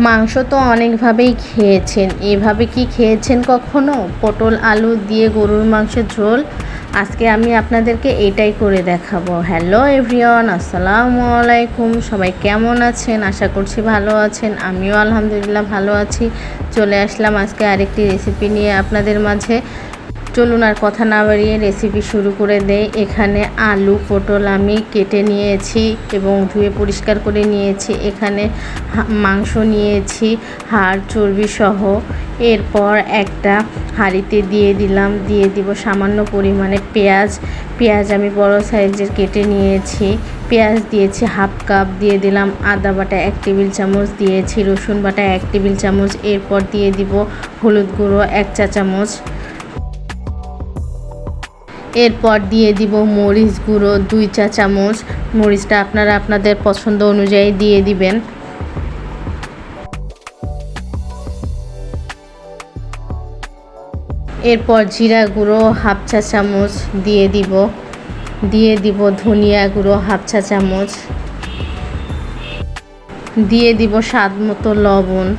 মাংস তো অনেকভাবেই খেয়েছেন, এভাবে কি খেয়েছেন কখনো? পটল আলু দিয়ে গরুর মাংসের ঝোল। আজকে আমি আপনাদেরকে এটাই করে দেখাবো। হ্যালো এভরিওয়ান, আসসালামু আলাইকুম। সবাই কেমন আছেন? আশা করছি ভালো আছেন। আমিও আলহামদুলিল্লাহ ভালো আছি। চলে আসলাম আজকে আরেকটি রেসিপি নিয়ে আপনাদের মাঝে। চলুন আর কথা না বাড়িয়ে রেসিপি শুরু করে দেই। এখানে আলু পটল আমি কেটে নিয়েছি এবং ধুয়ে পরিষ্কার করে নিয়েছি। এখানে মাংস নিয়েছি হাড় চর্বি সহ। এরপর একটা হাঁড়িতে দিয়ে দিব সামান্য পরিমাণে পেঁয়াজ আমি বড় সাইজের কেটে নিয়েছি। পেঁয়াজ দিয়েছি হাফ কাপ, দিয়ে দিলাম আদা বাটা 1 টেবিল চামচ, দিয়েছি রসুন বাটা 1 টেবিল চামচ। এরপর দিয়ে দিব হলুদ গুঁড়ো 1 চা চামচ। এরপর দিয়ে দিব মরিচ গুঁড়ো 2 চা চামচ। মরিচটা আপনারা আপনাদের পছন্দ অনুযায়ী দিয়ে দিবেন। এরপর জিরা গুঁড়ো হাফ চা চামচ দিয়ে দিব ধনিয়া গুঁড়ো হাফ চা চামচ, দিয়ে দিব স্বাদ মতো লবণ।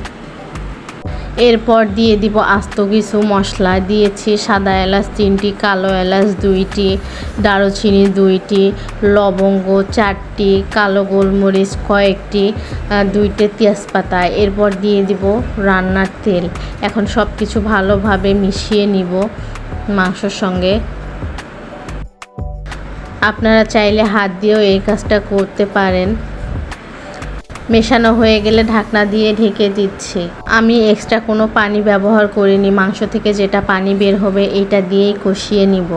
এরপর দিয়ে দিব আস্ত কিছু মশলা। দিয়েছি সাদা এলাচ 3টি, কালো এলাচ 2টি, দারুচিনি 2টি, লবঙ্গ 4টি, কালো গোলমরিচ কয়েকটি, 2টে তেজপাতা। এরপর দিয়ে দিব রান্নার তেল। এখন সব কিছু ভালোভাবে মিশিয়ে নিব মাংসর সঙ্গে। আপনারা চাইলে হাত দিয়েও এই কাজটা করতে পারেন। মেশানো হয়ে গেলে ঢাকনা দিয়ে ঢেকে দিচ্ছি। আমি এক্সট্রা কোনো পানি ব্যবহার করিনি। মাংস থেকে যেটা পানি বের হবে এইটা দিয়েই কষিয়ে নিব।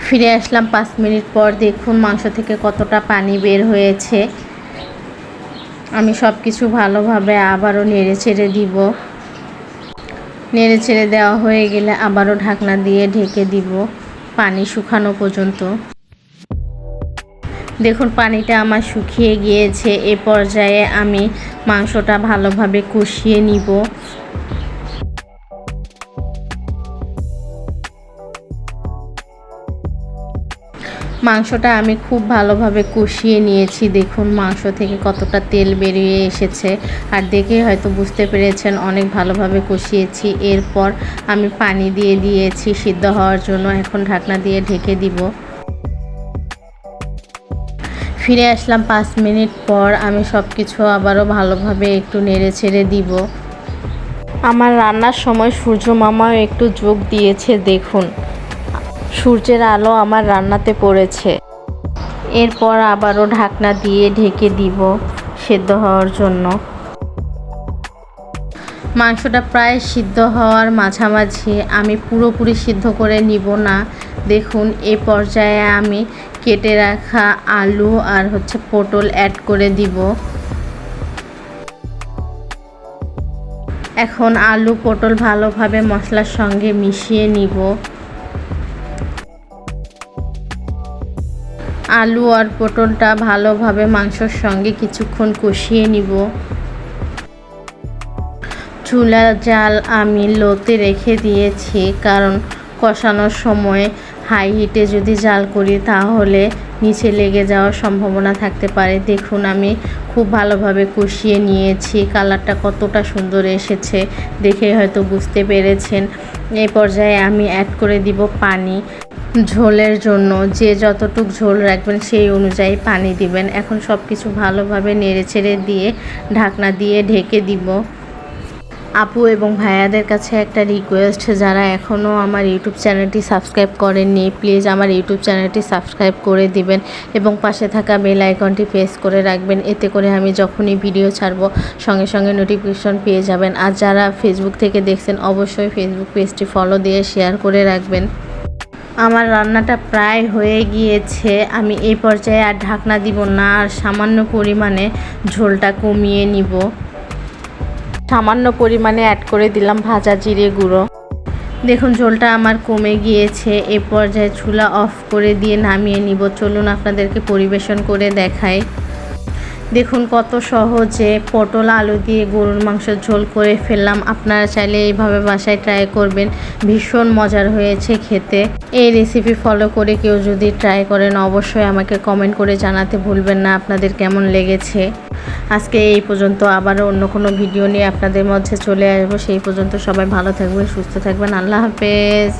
ফিরে আসলাম 5 মিনিট পর। দেখুন মাংস থেকে কতটা পানি বের হয়েছে। আমি সব কিছু ভালোভাবে আবারও নেড়ে ছেড়ে দেওয়া হয়ে গেলে আবারও ঢাকনা দিয়ে ঢেকে দিব পানি শুকানো পর্যন্ত। দেখুন পানিটা আমার শুকিয়ে গিয়েছে। এ পর্যায়ে আমি মাংসটা ভালোভাবে কষিয়ে নিব। মাংসটা আমি খুব ভালোভাবে কষিয়ে নিয়েছি। দেখুন মাংস থেকে কতটা তেল বেরিয়ে এসেছে, আর দেখে হয়তো বুঝতে পেরেছেন অনেক ভালোভাবে কষিয়েছি। এরপর আমি পানি দিয়ে দিয়েছি সিদ্ধ হওয়ার জন্য। এখন ঢাকনা দিয়ে ঢেকে দিব। ফিরে আসলাম 5 মিনিট পর। আমি সব কিছু আবারও ভালোভাবে একটু নেড়ে ছেড়ে দিব। আমার রান্নার সময় সূর্য মামাও একটু যোগ দিয়েছে। দেখুন সূর্যের আলো আমার রান্নাতে পড়েছে। এরপর আবারও ঢাকনা দিয়ে ঢেকে দিব সেদ্ধ হওয়ার জন্য। মাংসটা প্রায় সিদ্ধ হওয়ার মাঝামাঝি। আমি পুরোপুরি সিদ্ধ করে নিব না। দেখুন এই পর্যায়ে আমি কেটে রাখা আলু আর পটল অ্যাড করে দিব। এখন আলু পটল ভালোভাবে মশলার সঙ্গে মিশিয়ে নিব। আলু আর পটলটা ভালোভাবে মাংসর সঙ্গে কিছুক্ষণ কষিয়ে নিব। চুলার জাল আমি লোতে রেখে দিয়েছি, কারণ কষানোর সময় হাই হিটে যদি জাল করি তাহলে নিচে লেগে যাওয়ার সম্ভাবনা থাকতে পারে। দেখুন আমি খুব ভালোভাবে কষিয়ে নিয়েছি। কালারটা কতটা সুন্দর এসেছে দেখে হয়তো বুঝতে পেরেছেন। এই পর্যায়ে আমি অ্যাড করে দিব পানি। ঝোলের জন্য যে যতটুক ঝোল রাখবেন সেই অনুযায়ী পানি দিবেন। এখন সব কিছু ভালোভাবে নেড়ে ছেড়ে দিয়ে ঢাকনা দিয়ে ঢেকে দিব। আপু এবং ভাইয়াদের কাছে একটা রিকোয়েস্ট, যারা এখনও আমার ইউটিউব চ্যানেলটি সাবস্ক্রাইব করেননি প্লিজ আমার ইউটিউব চ্যানেলটি সাবস্ক্রাইব করে দিবেন এবং পাশে থাকা বেল আইকনটি প্রেস করে রাখবেন। এতে করে আমি যখনই ভিডিও ছাড়ব সঙ্গে সঙ্গে নোটিফিকেশন পেয়ে যাবেন। আর যারা ফেসবুক থেকে দেখছেন অবশ্যই ফেসবুক পেজটি ফলো দিয়ে শেয়ার করে রাখবেন। আমার রান্নাটা প্রায় হয়ে গিয়েছে। আমি এই পর্যায়ে আর ঢাকনা দিব না, আর সামান্য পরিমাণে ঝোলটা কমিয়ে নিব। সামান্য পরিমাণে অ্যাড করে দিলাম ভাজা জিরে গুঁড়ো। দেখুন ঝোলটা আমার কমে গিয়েছে। এ পর্যায়ে চুলা অফ করে দিয়ে নামিয়ে নিব। চলুন আপনাদেরকে পরিবেশন করে দেখাই। দেখুন কত সহজে পটল আলু দিয়ে গরুর মাংসের ঝোল করে ফেললাম। আপনারা চাইলে এইভাবে বাসায় ট্রাই করবেন, ভীষণ মজার হয়েছে খেতে। এই রেসিপি ফলো করে কেউ যদি ট্রাই করেন অবশ্যই আমাকে কমেন্ট করে জানাতে ভুলবেন না আপনাদের কেমন লেগেছে। আজকে এই পর্যন্ত, আবারও অন্য কোনো ভিডিও নিয়ে আপনাদের মধ্যে চলে আসবো। সেই পর্যন্ত সবাই ভালো থাকবেন, সুস্থ থাকবেন। আল্লাহ হাফেজ।